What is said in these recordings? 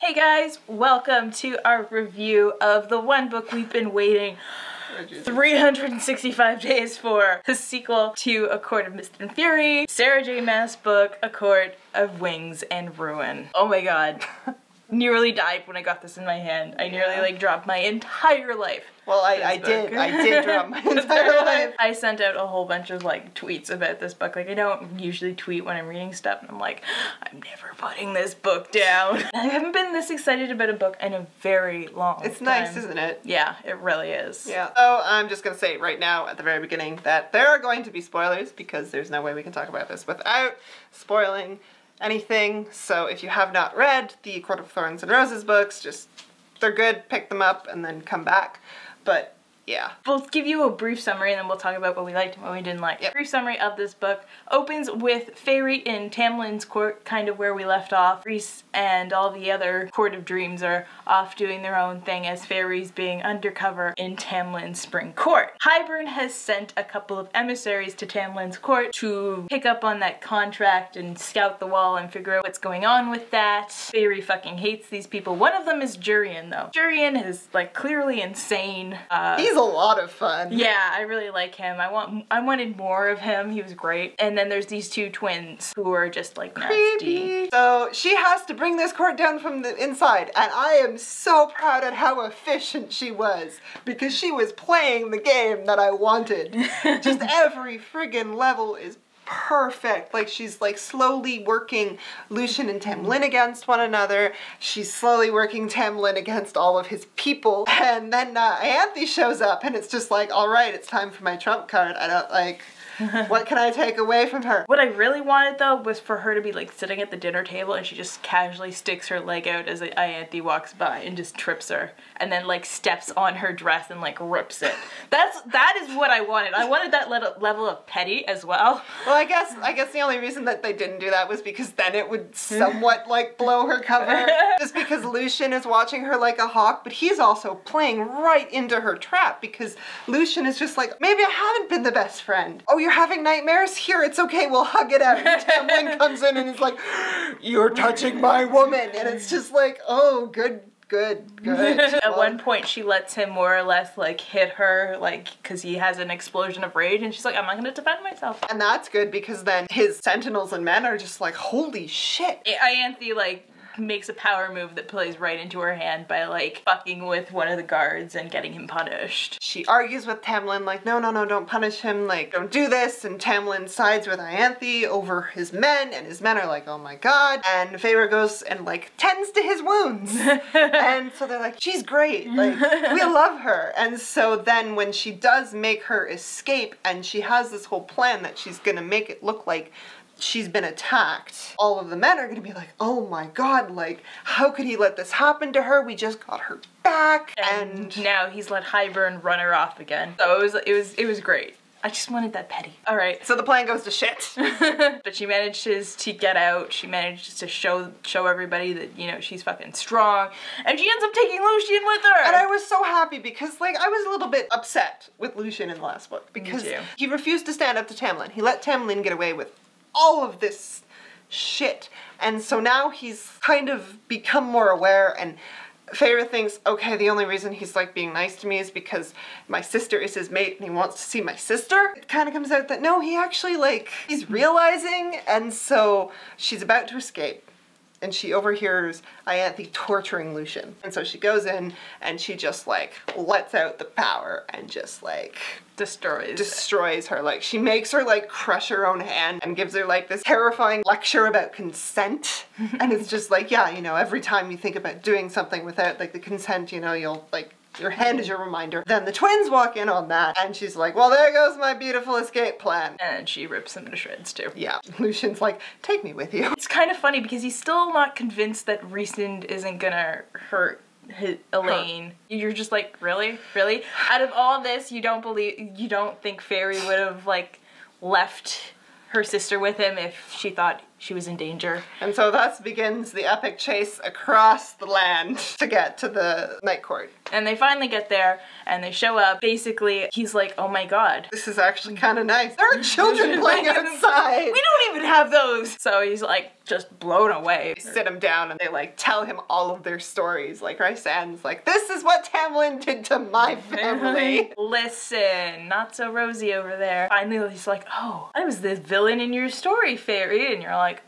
Hey guys, welcome to our review of the one book we've been waiting 365 days for, the sequel to A Court of Mist and Fury, Sarah J. Maas book, A Court of Wings and Ruin. Oh my god. Nearly died when I got this in my hand. I nearly like dropped my entire life. Well, I did drop my entire life. I sent out a whole bunch of like tweets about this book. Like I don't usually tweet when I'm reading stuff and I'm like, I'm never putting this book down. I haven't been this excited about a book in a very long time. It's nice, isn't it? Yeah, it really is. Yeah. So I'm just gonna say right now at the very beginning that there are going to be spoilers because there's no way we can talk about this without spoiling anything. So if you have not read the Court of Thorns and Roses books, they're good, pick them up and then come back. But yeah. We'll give you a brief summary and then we'll talk about what we liked and what we didn't like. Yep. Brief summary of this book opens with Feyre in Tamlin's court, kind of where we left off. Rhys and all the other Court of Dreams are off doing their own thing as Feyre's being undercover in Tamlin's spring court. Hybern has sent a couple of emissaries to Tamlin's court to pick up on that contract and scout the wall and figure out what's going on with that. Feyre fucking hates these people. One of them is Jurian though. Jurian is like clearly insane. He's a lot of fun. Yeah, I really like him. I wanted more of him. He was great. And then there's these two twins who are just like nasty. Creepy. So she has to bring this court down from the inside, and I am so proud at how efficient she was because she was playing the game that I wanted. Just every friggin' level is perfect. Like she's like slowly working Lucien and Tamlin against one another. She's slowly working Tamlin against all of his people. And then Ianthe shows up and it's just like, all right, it's time for my trump card. I don't like, what can I take away from her? What I really wanted though was for her to be like sitting at the dinner table and she just casually sticks her leg out as Ianthe walks by and just trips her and then like steps on her dress and like rips it. That is what I wanted. I wanted that level of petty as well. Well, I guess the only reason that they didn't do that was because then it would somewhat like blow her cover. Just because Lucien is watching her like a hawk, but he's also playing right into her trap because Lucien is just like, maybe I haven't been the best friend. Oh, you're having nightmares? Here, it's okay, we'll hug it out. And Tamlin comes in and is like, you're touching my woman. And it's just like, oh, good. At one point she lets him more or less like hit her like because he has an explosion of rage and she's like, I'm not gonna defend myself. And that's good because then his sentinels and men are just like, holy shit. Ianthe like makes a power move that plays right into her hand by like fucking with one of the guards and getting him punished. She argues with Tamlin like, no, don't punish him, like don't do this, and Tamlin sides with Ianthe over his men and his men are like, oh my god, and Feyre goes and like tends to his wounds. And so they're like, she's great, like we love her. And so then when she does make her escape and she has this whole plan that she's gonna make it look like she's been attacked, all of the men are gonna be like, oh my god, like how could he let this happen to her? We just got her back. And now he's let Hybern run her off again. So it was great. I just wanted that petty. All right. So the plan goes to shit. But she manages to get out. She manages to show everybody that, you know, she's fucking strong. And she ends up taking Lucien with her. And I was so happy because, like, I was a little bit upset with Lucien in the last book because he refused to stand up to Tamlin. He let Tamlin get away with all of this shit. And so now he's kind of become more aware, and Feyre thinks, okay, the only reason he's like being nice to me is because my sister is his mate and he wants to see my sister. It kind of comes out that no, he actually like, he's realizing, and so she's about to escape. And she overhears Ianthe torturing Lucien. And so she goes in and she just like lets out the power and just like destroys her. Like she makes her like crush her own hand and gives her like this terrifying lecture about consent. And it's just like, yeah, you know, every time you think about doing something without like the consent, you know, you'll like, your hand is your reminder. Then the twins walk in on that and she's like, well, there goes my beautiful escape plan. And she rips them to shreds too. Yeah. Lucien's like, take me with you. It's kind of funny because he's still not convinced that Rhysand isn't gonna hurt Elaine. You're just like, really? Really? Out of all this, you don't think Feyre would have like left her sister with him if she thought she was in danger. And so thus begins the epic chase across the land to get to the night court. And they finally get there, and they show up. Basically, he's like, oh my god. This is actually kind of nice. There are children playing outside. We don't even have those. So he's like, just blown away. They sit him down and they like tell him all of their stories. Like Rysand's like, this is what Tamlin did to my family. Listen, not so rosy over there. Finally, he's like, oh, I was the villain in your story, Fairy. And you're like,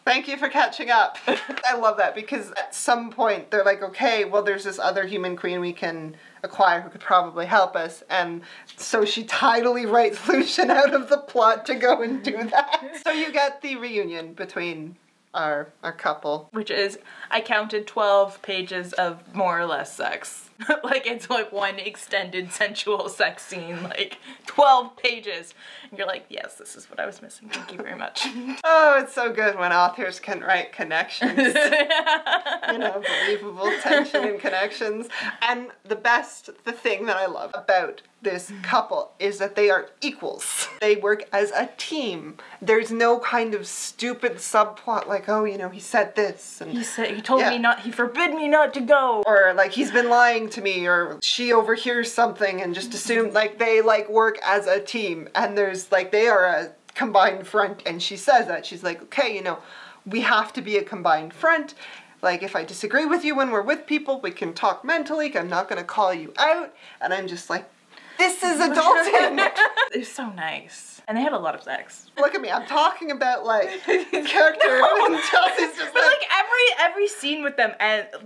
thank you for catching up. I love that because at some point they're like, okay, well there's this other human queen we can acquire who could probably help us, and so she tidily writes Lucian out of the plot to go and do that. So you get the reunion between our couple. Which is, I counted 12 pages of more or less sex. Like, it's like one extended sensual sex scene, like 12 pages. And you're like, yes, this is what I was missing. Thank you very much. Oh, it's so good when authors can write connections. You know, believable tension and connections. And the thing that I love about this couple is that they are equals. They work as a team. There's no kind of stupid subplot like, oh, you know, he said this and he told me not, he forbid me not to go. Or like he's been lying to me, or she overhears something and just assumed. Like they like work as a team, and there's like they are a combined front, and she says that. She's like, okay, you know, we have to be a combined front. Like if I disagree with you when we're with people, we can talk mentally. I'm not gonna call you out. And I'm just like, this is adulting. It's so nice. And they had a lot of sex. Look at me, I'm talking about like character and Chelsea's just like every scene with them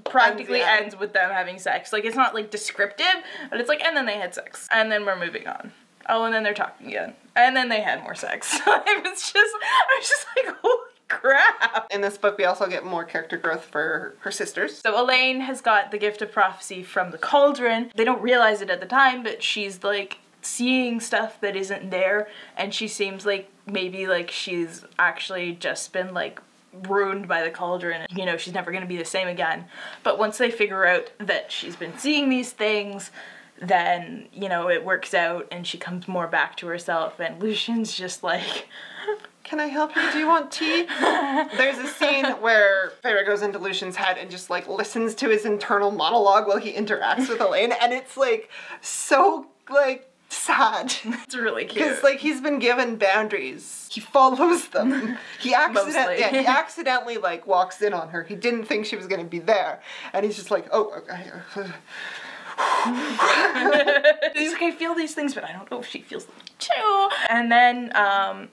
practically ends with them having sex. Like it's not like descriptive, but it's like, and then they had sex. And then we're moving on. Oh, and then they're talking again. And then they had more sex. I was just like, holy crap. In this book we also get more character growth for her sisters. So Elaine has got the gift of prophecy from the cauldron. They don't realize it at the time, but she's like seeing stuff that isn't there, and she seems like maybe like she's actually just been like ruined by the cauldron. You know, she's never gonna be the same again. But once they figure out that she's been seeing these things, then, you know, it works out and she comes more back to herself, and Lucian's just like, can I help you? Do you want tea? There's a scene where Feyre goes into Lucian's head and just like listens to his internal monologue while he interacts with Elaine, and it's like so like sad. It's really cute. Because like he's been given boundaries. He follows them. He accidentally like walks in on her. He didn't think she was gonna be there. And he's just like, oh, okay. He's like, I feel these things, but I don't know if she feels them too. And then,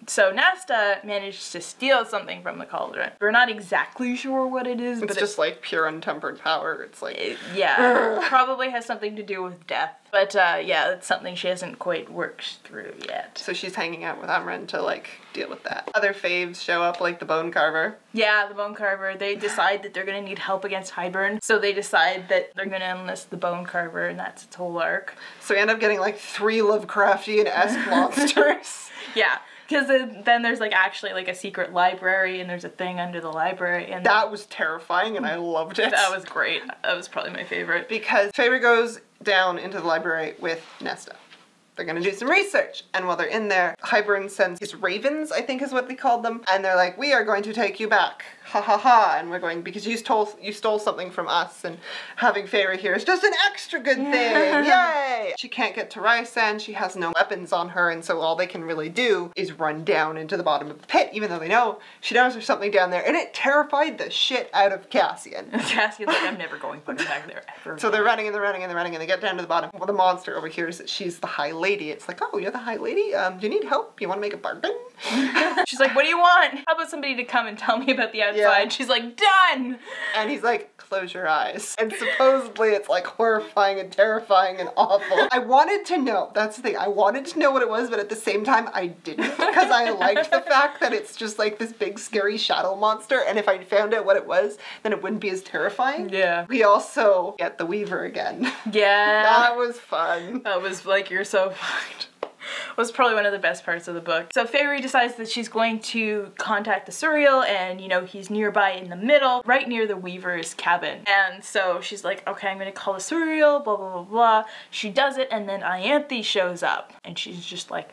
so Nasta managed to steal something from the cauldron. We're not exactly sure what it is, but it's just like pure untempered power. It's like, yeah, probably has something to do with death. But yeah, it's something she hasn't quite worked through yet. So she's hanging out with Amren to like deal with that. Other faves show up, like the Bone Carver. Yeah, the Bone Carver. They decide that they're gonna need help against Hybern, so they decide that they're gonna enlist the Bone Carver, and that's its whole arc. So we end up getting like 3 Lovecraftian-esque monsters. Yeah. Because then there's like actually like a secret library, and there's a thing under the library, and that was terrifying and I loved it. That was great. That was probably my favorite. Because Feyre goes down into the library with Nesta. They're gonna do some research, and while they're in there, Hybern sends his ravens, I think is what they called them, and they're like, we are going to take you back. Ha ha ha, and we're going, because you stole something from us, and having Feyre here is just an extra good thing, yay! She can't get to Rysand, she has no weapons on her, and so all they can really do is run down into the bottom of the pit, even though they know she knows there's something down there, and it terrified the shit out of Cassian. Cassian's like, I'm never going back there ever. So they're running and they're running and they're running, and they get down to the bottom. Well, the monster overhears that she's the High Lady. It's like, oh, you're the High Lady? Do you need help? You want to make a bargain? She's like, what do you want? How about somebody to come and tell me about the outside? Yeah. She's like, done! And he's like, close your eyes. And supposedly it's like horrifying and terrifying and awful. I wanted to know, that's the thing, I wanted to know what it was, but at the same time I didn't, because I liked the fact that it's just like this big scary shadow monster, and if I found out what it was, then it wouldn't be as terrifying. Yeah. We also get the Weaver again. Yeah. That was fun. That was like, you're so fucked. Was probably one of the best parts of the book. So Feyre decides that she's going to contact the Suriel, and you know, he's nearby in the middle, right near the Weaver's cabin. And so she's like, okay, I'm gonna call the Suriel, blah blah blah blah. She does it, and then Ianthe shows up, and she's just like,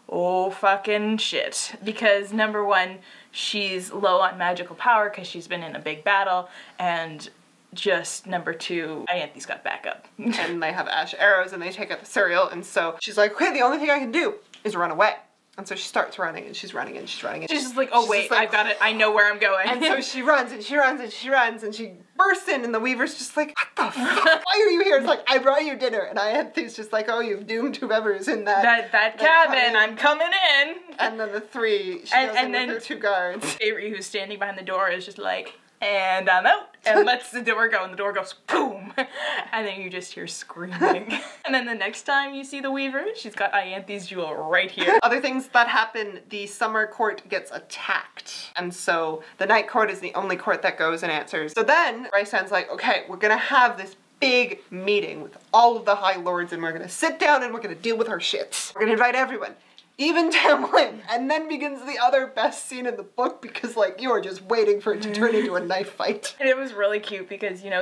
oh fucking shit. Because number one, she's low on magical power because she's been in a big battle, and just number two, Ianthe's got backup. And they have ash arrows and they take out the cereal, and so she's like, okay, the only thing I can do is run away. And so she starts running and she's running and she's running. And she's just like, oh wait, like, I've got it, I know where I'm going. And so she runs and she runs and she runs and she bursts in, and the Weaver's just like, what the fuck? Why are you here? It's like, I brought you dinner. And Ianthe's just like, oh, you've doomed whoever is in that cabin. I'm coming in. And then the three, she goes in with her two guards. Avery, who's standing behind the door, is just like, and I'm out, and lets the door go, and the door goes boom, and then you just hear screaming. And then the next time you see the Weaver, she's got Ianthe's jewel right here. Other things that happen, the summer court gets attacked, and so the night court is the only court that goes and answers. So then Rysand's like, okay, we're gonna have this big meeting with all of the High Lords, and we're gonna sit down and we're gonna deal with our shit. We're gonna invite everyone. Even Tamlin, and then begins the other best scene in the book, because like you are just waiting for it to turn into a knife fight. And it was really cute because, you know,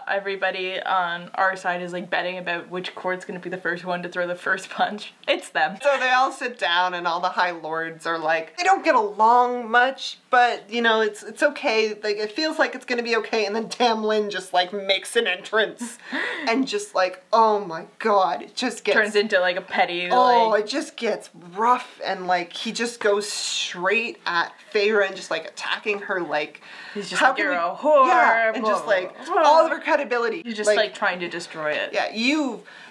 everybody on our side is like betting about which court's gonna be the first one to throw the first punch. It's them. So they all sit down and all the High Lords are like, they don't get along much, but you know, it's okay. Like it feels like it's gonna be okay, and then Tamlin just like makes an entrance and just like, oh my god, it just gets turns into like a petty it just gets rough, and like he just goes straight at Feyre and just like attacking her, like he's just like, you're a whore, and just like all of her credibility. He's just like trying to destroy it. Yeah,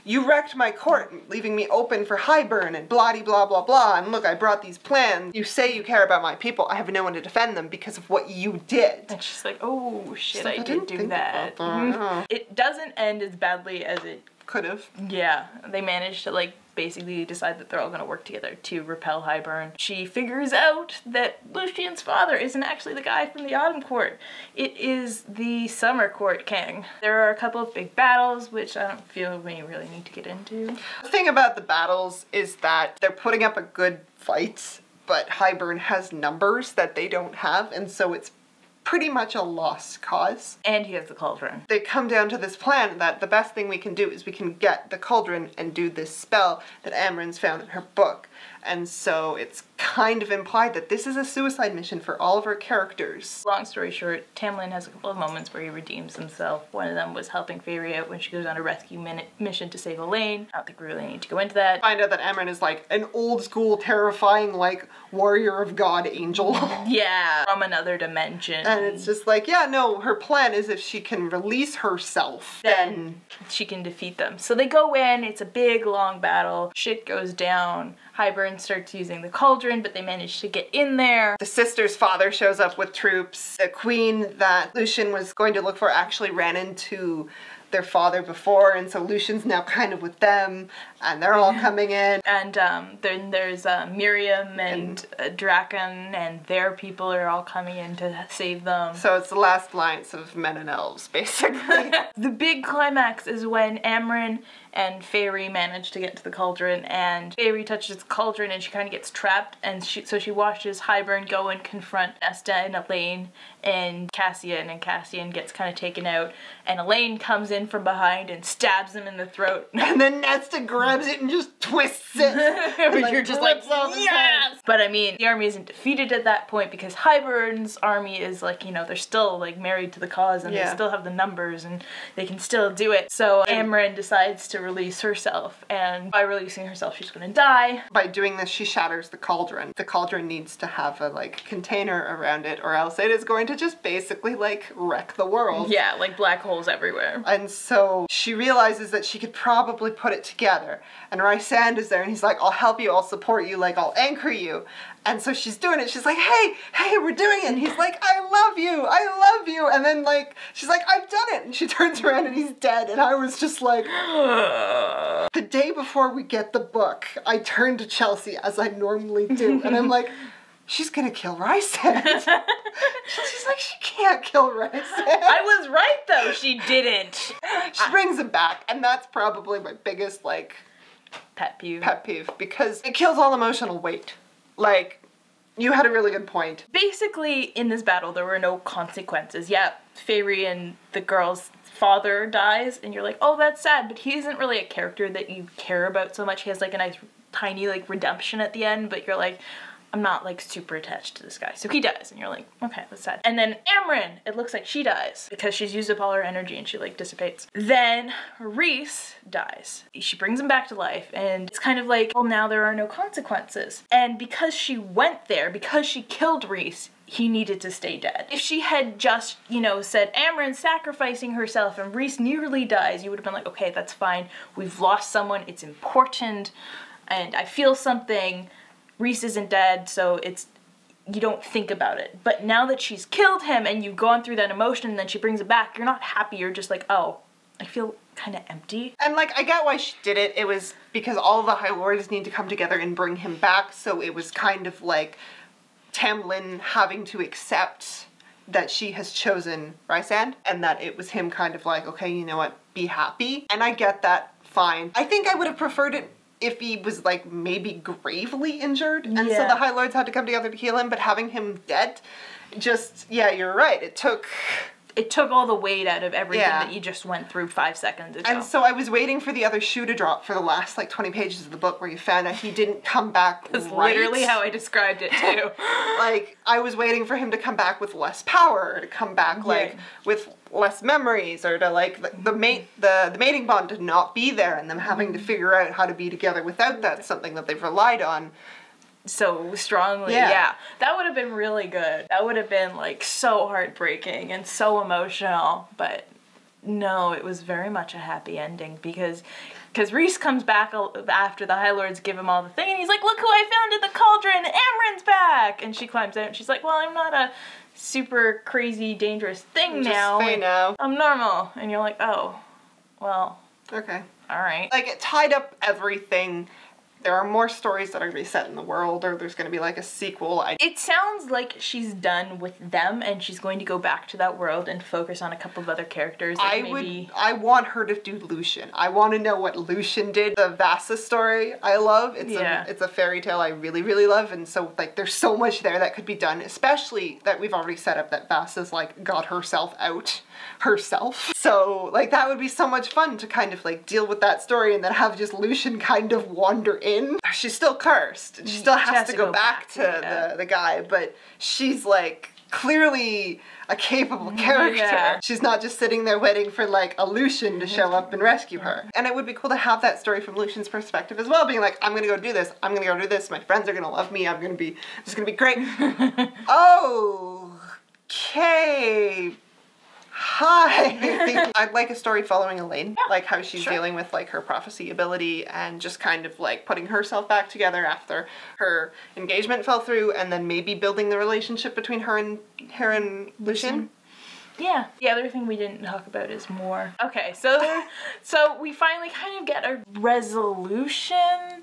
you wrecked my court, leaving me open for Hybern and blah blah blah blah, and look, I brought these plans. You say you care about my people, I have no one to defend them because of what you did. And she's like, oh shit, like, I did do that. It doesn't end as badly as it could have. Yeah, they managed to like basically decide that they're all gonna work together to repel Hybern. She figures out that Lucien's father isn't actually the guy from the Autumn Court. It is the Summer Court king. There are a couple of big battles, which I don't feel we really need to get into. The thing about the battles is that they're putting up a good fight, but Hybern has numbers that they don't have, and so it's pretty much a lost cause. And he has the cauldron. They come down to this plan that the best thing we can do is we can get the cauldron and do this spell that Amren's found in her book. And so it's kind of implied that this is a suicide mission for all of our characters. Long story short, Tamlin has a couple of moments where he redeems himself. One of them was helping Feyre out when she goes on a rescue mission to save Elaine. I don't think we really need to go into that. Find out that Amren is like an old school, terrifying, like, warrior of God angel. Yeah, from another dimension. And it's just like, yeah, no, her plan is if she can release herself, then she can defeat them. So they go in, it's a big, long battle. Shit goes down. Hybern starts using the cauldron, but they manage to get in there. The sister's father shows up with troops. The queen that Lucien was going to look for actually ran into their father before, and so Lucien's now kind of with them, and they're all coming in. And then there's Miriam and Draken, and their people are all coming in to save them. So it's the last alliance of men and elves, basically. The big climax is when Amren and Feyre manage to get to the cauldron, and Feyre touches the cauldron and she kind of gets trapped, and so she watches Hybern go and confront Nesta and Elaine and Cassian, and Cassian gets kind of taken out, and Elaine comes in from behind and stabs him in the throat. And then Nesta grabs it and just twists it. And you're just like, yes! But I mean, the army isn't defeated at that point because Hybern's army is like, you know, they're still like married to the cause, and they still have the numbers and they can still do it. So Amren decides to release herself, and by releasing herself she's gonna die. By doing this she shatters the cauldron. The cauldron needs to have a like container around it, or else it is going to just basically like wreck the world. Yeah, like black holes everywhere. And so she realizes that she could probably put it together, and Rysand is there and he's like, I'll help you, I'll support you, like I'll anchor you. And so she's doing it, she's like, hey, we're doing it. And he's like, I love you. And then like, she's like, I've done it. And she turns around and he's dead. And I was just like, the day before we get the book, I turned to Chelsey as I normally do. And I'm like, she's gonna kill Rysand. She's like, she can't kill Rysand. I was right though, she didn't. She brings him back, and that's probably my biggest like pet peeve, because it kills all emotional weight. Like, You had a really good point. Basically, in this battle, there were no consequences. Yeah, Fairy and the girl's father dies, and you're like, oh, that's sad, but he isn't really a character that you care about so much. He has like a nice, tiny, like, redemption at the end, but you're like, I'm not, like, super attached to this guy. So he dies, and you're like, okay, that's sad. And then Amryn, it looks like she dies because she's used up all her energy and she, like, dissipates. Then Rhys dies. She brings him back to life, and it's kind of like, well, now there are no consequences. And because she went there, because she killed Rhys, he needed to stay dead. If she had just, you know, said, Amryn's sacrificing herself and Rhys nearly dies, you would have been like, okay, that's fine. We've lost someone, it's important, and I feel something. Rhys isn't dead, so you don't think about it. But now that she's killed him and you've gone through that emotion and then she brings it back, you're not happy, you're just like, oh, I feel kind of empty. And like, I get why she did it. It was because all the High Lords need to come together and bring him back, so it was kind of like Tamlin having to accept that she has chosen Rhysand, and that it was him kind of like, okay, you know what, be happy. And I get that, fine. I think I would have preferred it if he was like maybe gravely injured, and so the High Lords had to come together to heal him, but having him dead, just, yeah, you're right, it took all the weight out of everything that you just went through 5 seconds ago. And so I was waiting for the other shoe to drop for the last like 20 pages of the book where you found out he didn't come back right. That's literally how I described it too. Like, I was waiting for him to come back with less power, or to come back like with less memories, or to like the mating bond to not be there, and them having to figure out how to be together without that, something that they've relied on so strongly. Yeah, that would have been really good. That would have been like so heartbreaking and so emotional, but no, it was very much a happy ending because Rhys comes back after the High Lords give him all the thing, and he's like, look who I found in the cauldron, Amryn's back! And she climbs out and she's like, well, I'm not a super crazy dangerous thing now. I'm normal. And you're like, oh, well, okay, alright. Like, it tied up everything. There are more stories that are going to be set in the world, or there's going to be like a sequel. It sounds like she's done with them and she's going to go back to that world and focus on a couple of other characters. Like I want her to do Lucian. I want to know what Lucian did. The Vasa story I love. It's a fairy tale I really, really love, and so like there's so much there that could be done, especially that we've already set up that Vasa's like got herself out herself. So like that would be so much fun to kind of like deal with that story and then have just Lucian kind of wander in. She's still cursed. She still has to go back to the guy, but she's like clearly a capable character. Yeah. She's not just sitting there waiting for like a Lucian to show up and rescue her. And it would be cool to have that story from Lucian's perspective as well, being like, I'm gonna go do this, I'm gonna go do this, my friends are gonna love me, this is gonna be great. Okay. Hi! I'd like a story following Elaine, like how she's dealing with like her prophecy ability and just kind of like putting herself back together after her engagement fell through, and then maybe building the relationship between her and Lucian. Yeah. The other thing we didn't talk about is more. Okay, so we finally kind of get a resolution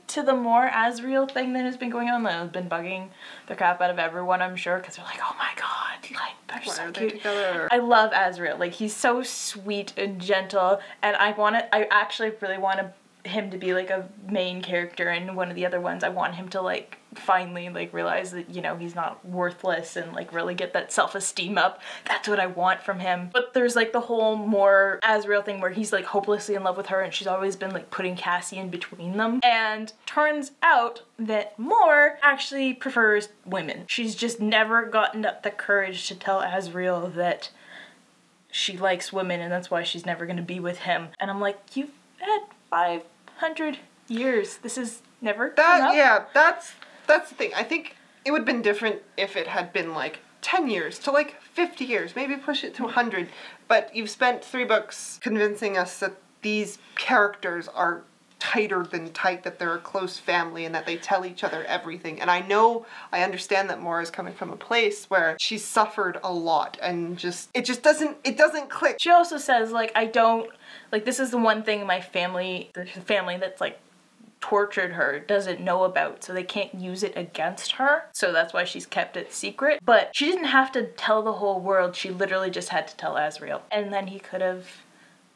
to the more Asriel thing that has been going on, that has been bugging the crap out of everyone, I'm sure, because they're like, oh my god, like, they're so cute. Together? I love Asriel. Like, he's so sweet and gentle, and I actually really want him to be like a main character in one of the other ones. I want him to like finally like realize that, you know, he's not worthless and like really get that self-esteem up. That's what I want from him. But there's like the whole more Asriel thing where he's like hopelessly in love with her and she's always been like putting Cassie in between them. And turns out that Mor actually prefers women. She's just never gotten up the courage to tell Asriel that she likes women and that's why she's never gonna be with him. And I'm like, you've had 500 years. This is never come up. Yeah, that's the thing. I think it would have been different if it had been like 10 years to like 50 years, maybe push it to 100. But you've spent 3 books convincing us that these characters are tighter than tight, that they're a close family and that they tell each other everything. And I understand that Mor is coming from a place where she's suffered a lot and it doesn't click. She also says like, this is the one thing my family, the family that's like tortured her, doesn't know about, so they can't use it against her. So that's why she's kept it secret. But she didn't have to tell the whole world. She literally just had to tell Asriel. And then he could have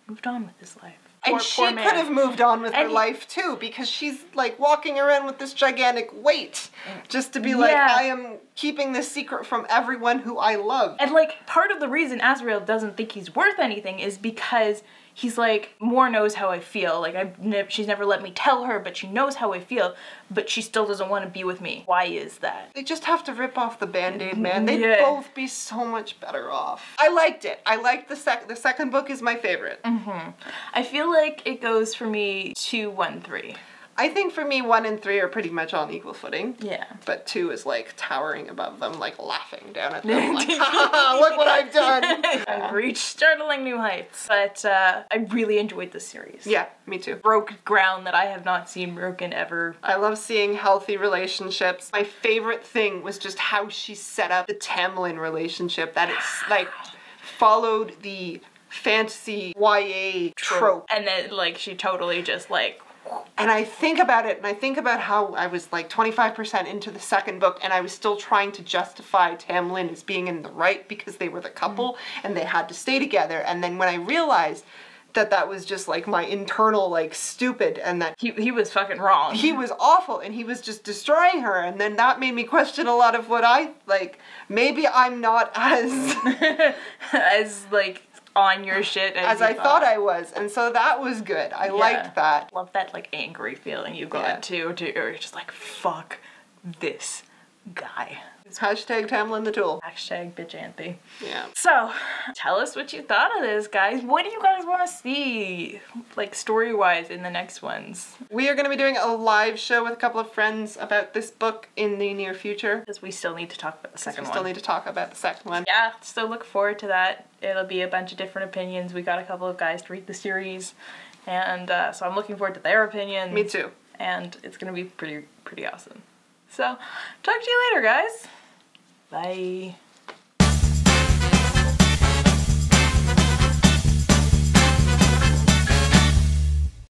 moved on with his life. And she could have moved on with her life too, because she's like walking around with this gigantic weight just to be like, I am keeping this secret from everyone who I love. And like part of the reason Azrael doesn't think he's worth anything is because he's like, Moore knows how I feel. Like she's never let me tell her, but she knows how I feel, but she still doesn't want to be with me. Why is that? They just have to rip off the Band-Aid, man. They'd both be so much better off. I liked it. I liked the second book is my favorite. I feel like it goes for me 2, 1, 3. I think for me 1 and 3 are pretty much on equal footing. Yeah. But 2 is like towering above them, like laughing down at them, like, ha, look what I've done. I've reached startling new heights. But I really enjoyed this series. Yeah, me too. Broke ground that I have not seen broken ever. I love seeing healthy relationships. My favorite thing was just how she set up the Tamlin relationship, that it's like followed the fantasy YA trope. And then like she totally just like... And I think about it, and I think about how I was like 25% into the second book, and I was still trying to justify Tamlin as being in the right because they were the couple, and they had to stay together. And then when I realized that that was just like my internal like stupid, and that he was fucking wrong. He was awful, and he was just destroying her, and then that made me question a lot of what I, like, maybe I'm not as... as like... on your shit as I thought I was, and so that was good. I liked that. Love that like angry feeling you got too. You're just like, fuck this guy. Hashtag Tamlin the Tool. Hashtag bitchanthy. Yeah. So, tell us what you thought of this, guys. What do you guys want to see, like, story-wise in the next ones? We are going to be doing a live show with a couple of friends about this book in the near future. Because we still need to talk about the second one. We still need to talk about the second one. Yeah, so look forward to that. It'll be a bunch of different opinions. We got a couple of guys to read the series, and so I'm looking forward to their opinions. Me too. And it's going to be pretty awesome. So, talk to you later, guys. Bye.